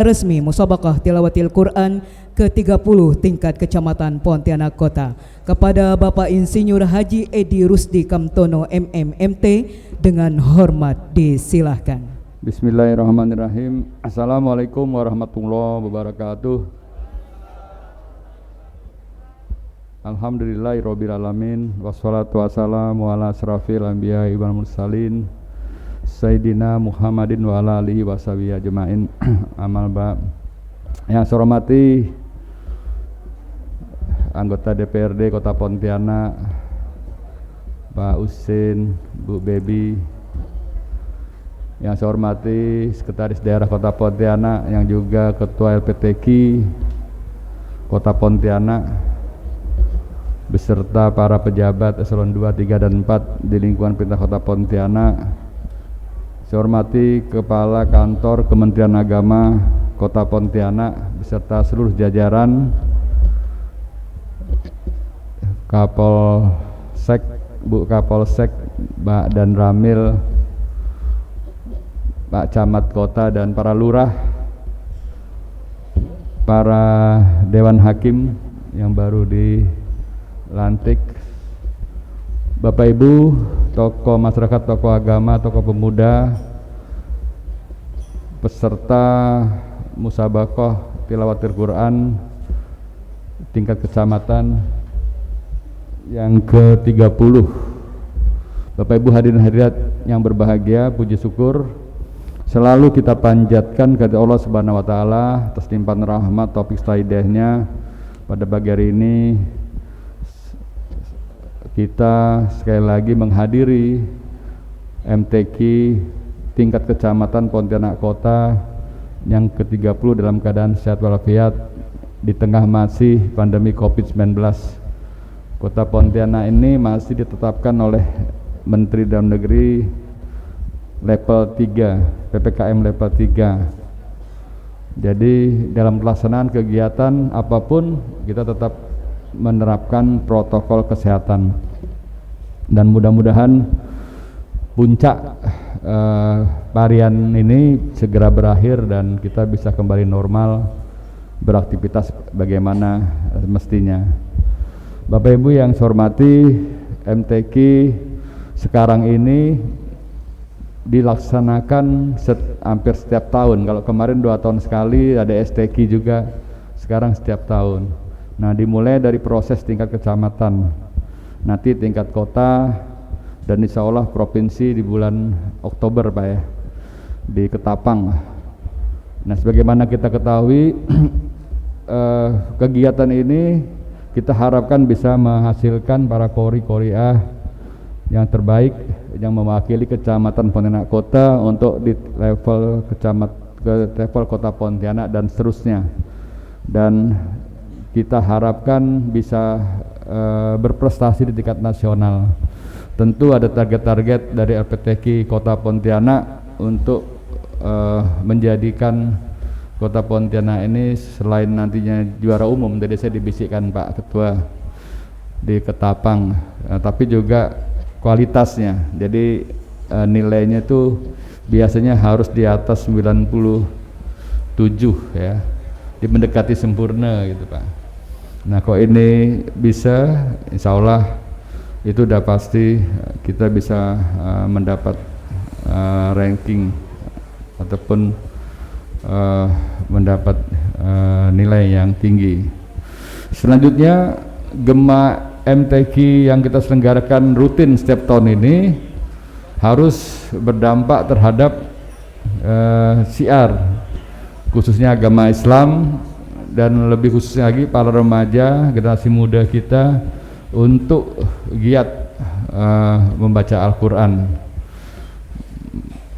Resmi Musabaqah Tilawatil Quran ke-30 tingkat Kecamatan Pontianak Kota kepada Bapak Insinyur Haji Edi Rusdi Kamtono MMMT dengan hormat disilahkan. Bismillahirrahmanirrahim. Assalamualaikum warahmatullahi wabarakatuh. Alhamdulillahirabbil alamin wassalatu wassalamu ala asrafil anbiya'i wal mursalin Sayyidina Muhammadin wa ala alihi wa sahbihi ajma'in. Amal ba. Yang saya hormati anggota DPRD Kota Pontianak, Pak Usin, Bu Bebi. Yang saya hormati Sekretaris Daerah Kota Pontianak yang juga Ketua LPTQ Kota Pontianak beserta para pejabat eselon 2, 3, dan 4 di lingkungan pemerintah Kota Pontianak. Saya hormati Kepala Kantor Kementerian Agama Kota Pontianak beserta seluruh jajaran, Kapolsek, Bu Kapolsek, Mbak dan Ramil, Pak Camat Kota dan para lurah, para Dewan Hakim yang baru dilantik, Bapak Ibu, tokoh masyarakat, tokoh agama, tokoh pemuda, peserta Musabaqah Tilawatil Quran tingkat kecamatan yang ke-30. Bapak Ibu hadirin hadirat yang berbahagia, puji syukur selalu kita panjatkan kepada Allah Subhanahu wa taala atas limpahan rahmat taufik hidayahnya. Pada pagi hari ini kita sekali lagi menghadiri MTQ tingkat kecamatan Pontianak Kota yang ke-30 dalam keadaan sehat walafiat di tengah masih pandemi COVID-19. Kota Pontianak ini masih ditetapkan oleh Menteri Dalam Negeri level 3, PPKM level 3. Jadi dalam pelaksanaan kegiatan apapun kita tetap menerapkan protokol kesehatan dan mudah-mudahan puncak varian ini segera berakhir dan kita bisa kembali normal beraktivitas bagaimana mestinya. Bapak Ibu yang saya hormati, MTQ sekarang ini dilaksanakan hampir setiap tahun. Kalau kemarin 2 tahun sekali, ada STQ juga, sekarang setiap tahun. Nah, dimulai dari proses tingkat kecamatan, nanti tingkat kota, dan insya Allah provinsi di bulan Oktober Pak ya, di Ketapang. Nah, sebagaimana kita ketahui kegiatan ini kita harapkan bisa menghasilkan para kori-koriah yang terbaik yang mewakili Kecamatan Pontianak Kota untuk di level level Kota Pontianak dan seterusnya. Dan kita harapkan bisa berprestasi di tingkat nasional. Tentu ada target-target dari LPTQ Kota Pontianak untuk menjadikan Kota Pontianak ini selain nantinya juara umum, tadi saya dibisikkan Pak Ketua di Ketapang, tapi juga kualitasnya. Jadi nilainya itu biasanya harus di atas 97 ya, mendekati sempurna gitu Pak. Nah, kok ini bisa, insya Allah itu udah pasti kita bisa mendapat ranking ataupun mendapat nilai yang tinggi. Selanjutnya, Gema MTQ yang kita selenggarakan rutin setiap tahun ini harus berdampak terhadap syiar khususnya agama Islam dan lebih khususnya lagi para remaja generasi muda kita untuk giat membaca Al-Quran.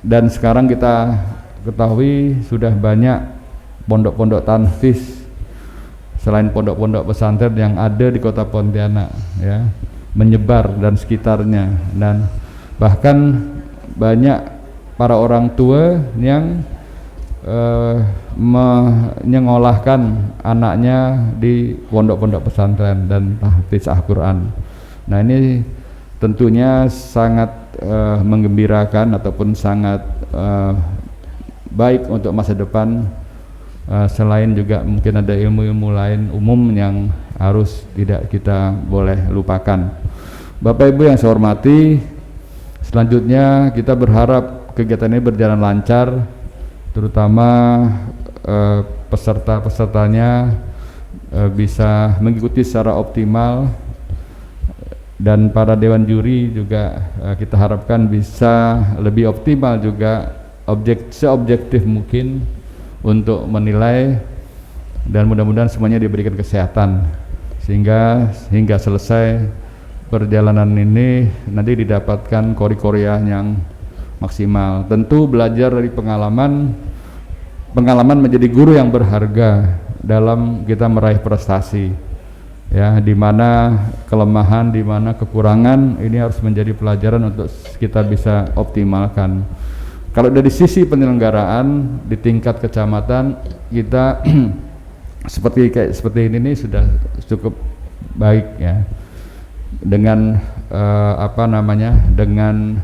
Dan sekarang kita ketahui sudah banyak pondok-pondok tanfiz selain pondok-pondok pesantren yang ada di Kota Pontianak ya, menyebar dan sekitarnya, dan bahkan banyak para orang tua yang menyekolahkan anaknya di pondok-pondok pesantren dan tahfiz Al-Quran. Nah, ini tentunya sangat menggembirakan ataupun sangat baik untuk masa depan selain juga mungkin ada ilmu-ilmu lain umum yang harus tidak kita boleh lupakan. Bapak Ibu yang saya hormati, selanjutnya kita berharap kegiatan ini berjalan lancar, terutama peserta-pesertanya bisa mengikuti secara optimal, dan para dewan juri juga kita harapkan bisa lebih optimal juga, seobjektif mungkin untuk menilai, dan mudah-mudahan semuanya diberikan kesehatan sehingga hingga selesai perjalanan ini nanti didapatkan korea yang maksimal. Tentu belajar dari pengalaman menjadi guru yang berharga dalam kita meraih prestasi, ya, di mana kelemahan, di mana kekurangan ini harus menjadi pelajaran untuk kita bisa optimalkan. Kalau dari sisi penyelenggaraan di tingkat kecamatan kita seperti ini sudah cukup baik, ya, dengan dengan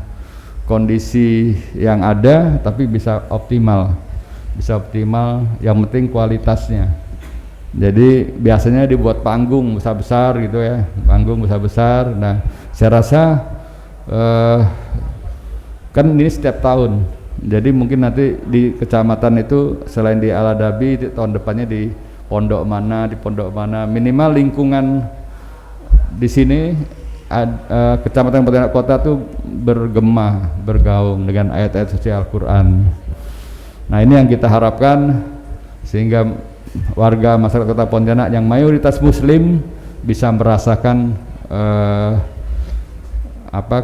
kondisi yang ada, tapi bisa optimal, yang penting kualitasnya. Jadi biasanya dibuat panggung besar-besar gitu, ya, panggung besar-besar. Nah, saya rasa kan ini setiap tahun, jadi mungkin nanti di kecamatan itu selain di Aladabi, tahun depannya di pondok mana, minimal lingkungan di sini kecamatan Pontianak Kota tuh bergaung dengan ayat-ayat suci Al-Quran. Nah, ini yang kita harapkan sehingga warga masyarakat Kota Pontianak yang mayoritas Muslim bisa merasakan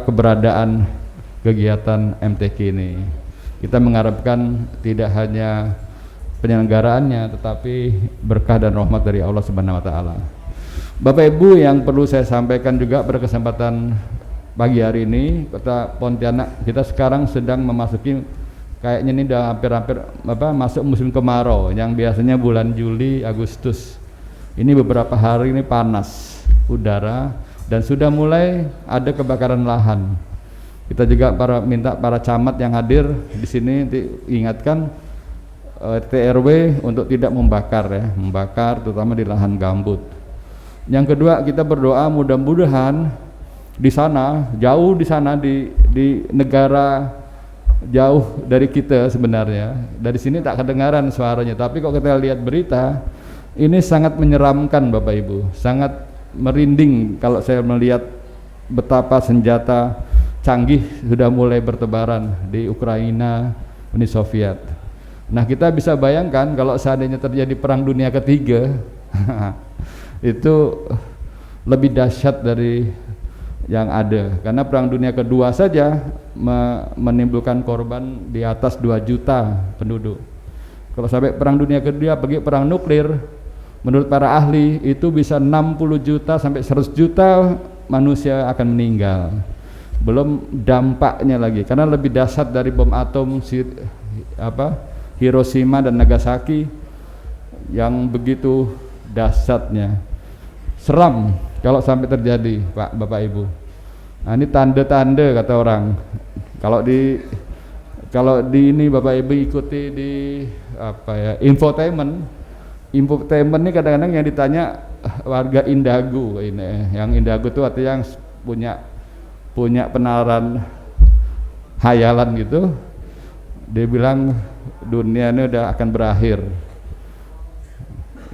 keberadaan kegiatan MTQ ini. Kita mengharapkan tidak hanya penyelenggaraannya, tetapi berkah dan rahmat dari Allah Subhanahu wa taala. Bapak Ibu yang perlu saya sampaikan juga pada kesempatan pagi hari ini, Kota Pontianak kita sekarang sedang memasuki, kayaknya ini udah hampir masuk musim kemarau yang biasanya bulan Juli Agustus. Ini beberapa hari ini panas udara dan sudah mulai ada kebakaran lahan. Kita juga minta para camat yang hadir di sini diingatkan RT RW untuk tidak membakar, ya, terutama di lahan gambut. Yang kedua, kita berdoa mudah-mudahan di sana, jauh di sana di negara jauh dari kita sebenarnya. Dari sini tak kedengaran suaranya, tapi kalau kita lihat berita ini sangat menyeramkan Bapak Ibu, sangat merinding kalau saya melihat betapa senjata canggih sudah mulai bertebaran di Ukraina, Uni Soviet. Nah, kita bisa bayangkan kalau seandainya terjadi perang dunia ketiga itu lebih dahsyat dari yang ada, karena perang dunia kedua saja menimbulkan korban di atas 2 juta penduduk. Kalau sampai perang dunia kedua pergi perang nuklir, menurut para ahli itu bisa 60 juta sampai 100 juta manusia akan meninggal. Belum dampaknya lagi, karena lebih dahsyat dari bom atom Hiroshima dan Nagasaki yang begitu dahsyatnya. Seram kalau sampai terjadi, Pak, Bapak Ibu. Nah, ini tanda-tanda kata orang. Kalau di ini Bapak Ibu ikuti di infotainment ini kadang-kadang yang ditanya warga Indago ini. Yang Indago itu artinya yang punya penalaran hayalan gitu. Dia bilang dunia ini udah akan berakhir,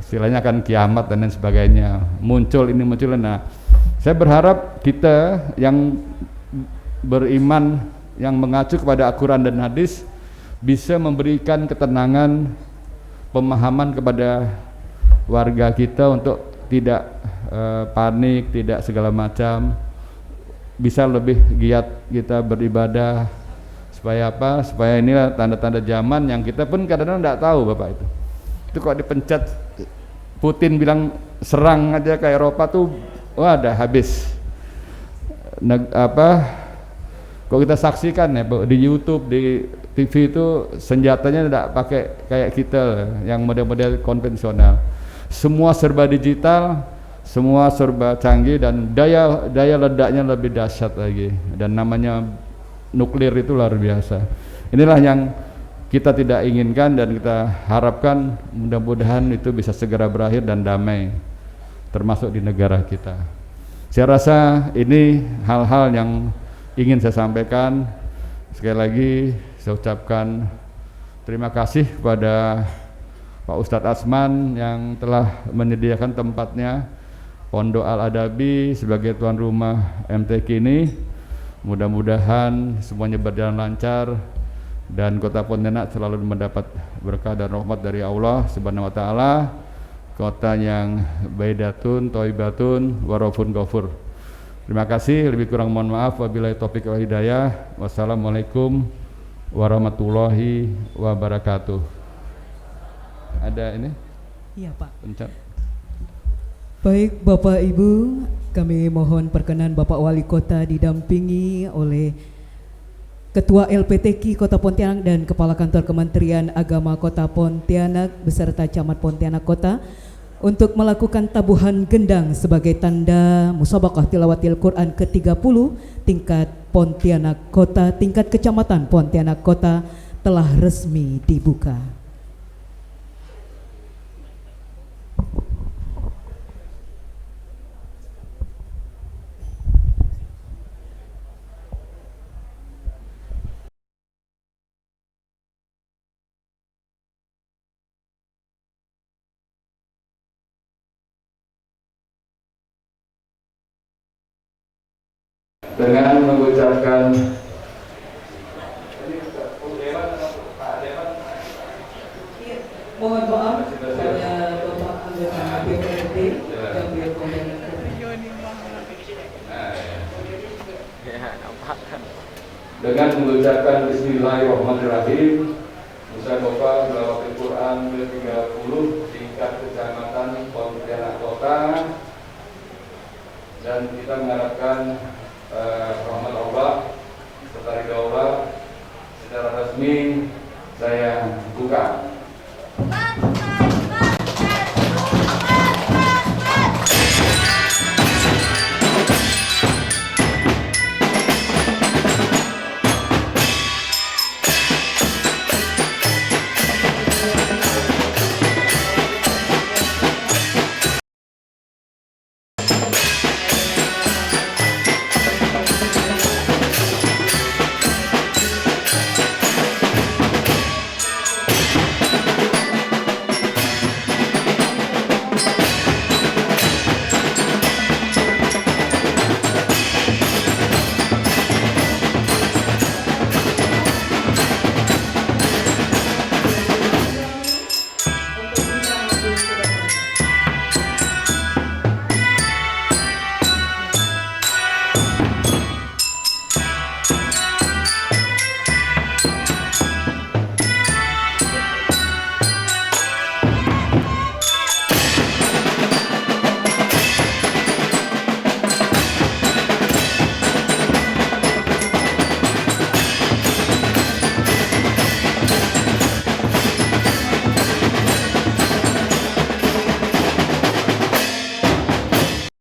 istilahnya akan kiamat dan lain sebagainya, muncul. Nah, saya berharap kita yang beriman, yang mengacu kepada Al-Quran dan hadis, bisa memberikan ketenangan, pemahaman kepada warga kita untuk tidak panik, tidak segala macam, bisa lebih giat kita beribadah. Supaya apa? Supaya inilah tanda-tanda zaman yang kita pun kadang-kadang tidak tahu, Bapak. Itu kok dipencet, Putin bilang serang aja ke Eropa tuh, wah dah habis. Kok kita saksikan ya di YouTube, di TV itu senjatanya tidak pakai kayak kita yang model-model konvensional. Semua serba digital, semua serba canggih, dan daya ledaknya lebih dahsyat lagi, dan namanya nuklir itu luar biasa. Inilah yang kita tidak inginkan dan kita harapkan mudah-mudahan itu bisa segera berakhir dan damai, termasuk di negara kita. Saya rasa ini hal-hal yang ingin saya sampaikan. Sekali lagi saya ucapkan terima kasih kepada Pak Ustadz Asman yang telah menyediakan tempatnya Pondok Al-Adabi sebagai tuan rumah MTQ ini. Mudah-mudahan semuanya berjalan lancar dan Kota Pontianak selalu mendapat berkah dan rahmat dari Allah Subhanahu wa taala, kota yang baidatun, thaibatun, warafun ghafur. Terima kasih, lebih kurang mohon maaf. Wabillahi taufiq wal hidayah. Wassalamualaikum warahmatullahi wabarakatuh. Ada ini? Iya, Pak. Pencet. Baik Bapak Ibu, kami mohon perkenan Bapak Wali Kota didampingi oleh Ketua LPTQ Kota Pontianak dan Kepala Kantor Kementerian Agama Kota Pontianak beserta Camat Pontianak Kota untuk melakukan tabuhan gendang sebagai tanda musabaqah tilawatil Quran ke-30 tingkat Pontianak Kota, tingkat Kecamatan Pontianak Kota telah resmi dibuka. Dengan mengucapkan Mohon maaf kepada Bapak anggota DPRD yang berkomentar. dengan mengucapkan Bismillahirrahmanirrahim, musabaqah tilawatil Quran ke-30 tingkat Kecamatan Pontianak Kota, dan kita mengharapkan